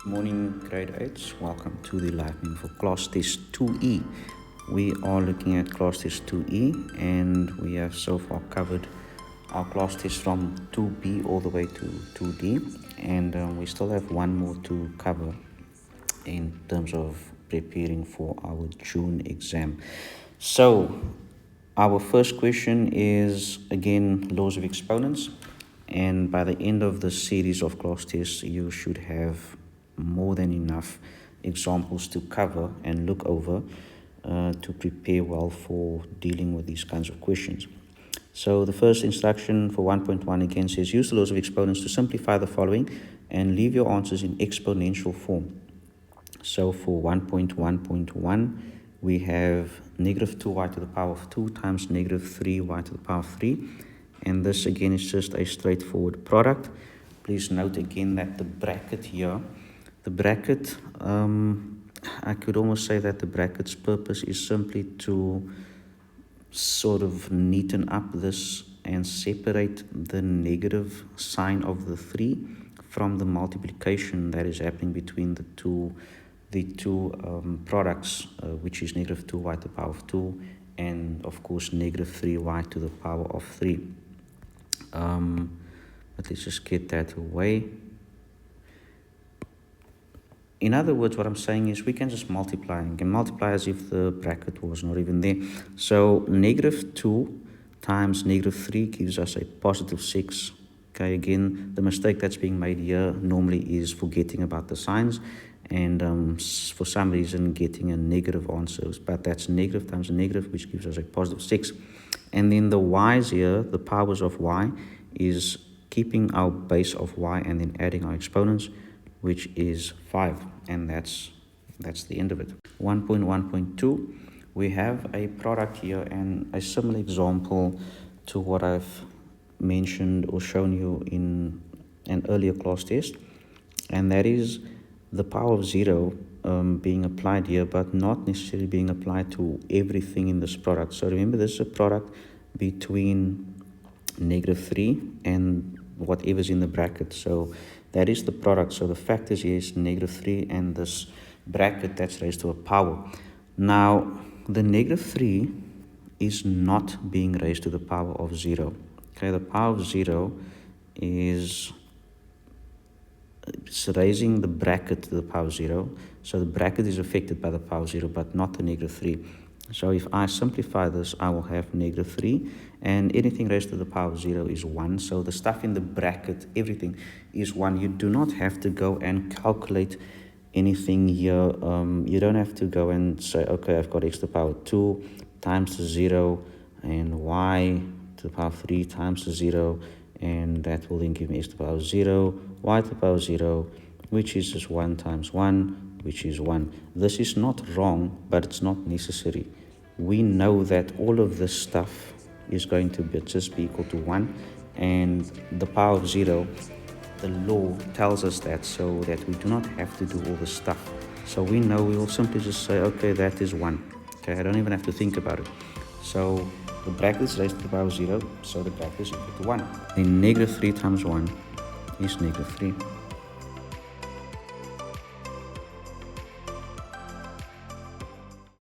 Morning grade 8s, welcome to the Lightning for class test 2E. We are looking at class test 2E and we have so far covered our class test from 2B all the way to 2D, and we still have one more to cover in terms of preparing for our June exam. So our first question is again laws of exponents, and by the end of the series of class tests you should have more than enough examples to cover and look over to prepare well for dealing with these kinds of questions. So the first instruction for 1.1 again says use the laws of exponents to simplify the following and leave your answers in exponential form. So for 1.1.1 we have negative 2y to the power of 2 times negative 3y to the power of 3, and this again is just a straightforward product. Please note again that the bracket here, I could almost say that the bracket's purpose is simply to sort of neaten up this and separate the negative sign of the 3 from the multiplication that is happening between the two products, which is negative 2y to the power of 2 and of course negative 3y to the power of 3. But let's just get that away. In other words, what I'm saying is we can just multiply and can multiply as if the bracket was not even there. So negative 2 times negative 3 gives us a positive 6. Okay, again, the mistake that's being made here normally is forgetting about the signs and for some reason getting a negative answer. But that's negative times a negative, which gives us a positive 6. And then the y's here, the powers of y, is keeping our base of y and then adding our exponents, which is 5, and that's the end of it. 1.1.2, we have a product here and a similar example to what I've mentioned or shown you in an earlier class test, and that is the power of 0 being applied here, but not necessarily being applied to everything in this product. So remember, this is a product between negative 3 and whatever's in the bracket. So that is the product. So the factors here is negative 3 and this bracket that's raised to a power. Now, the negative 3 is not being raised to the power of 0. Okay, the power of 0 is raising the bracket to the power of 0. So the bracket is affected by the power of 0, but not the negative 3. So if I simplify this, I will have negative 3, and anything raised to the power of 0 is 1. So the stuff in the bracket, everything is 1. You do not have to go and calculate anything here. You don't have to go and say, okay, I've got x to the power 2 times the 0 and y to the power of 3 times the 0, and that will then give me x to the power of 0, y to the power of 0, which is just 1 times 1, which is 1. This is not wrong, but it's not necessary. We know that all of this stuff is going to just be equal to 1, and the power of 0, the law tells us that, so that we do not have to do all this stuff. So we know we will simply just say, okay, that is 1. Okay, I don't even have to think about it. So the bracket is raised to the power of 0, so the bracket is equal to 1. Then negative 3 times 1 is negative 3.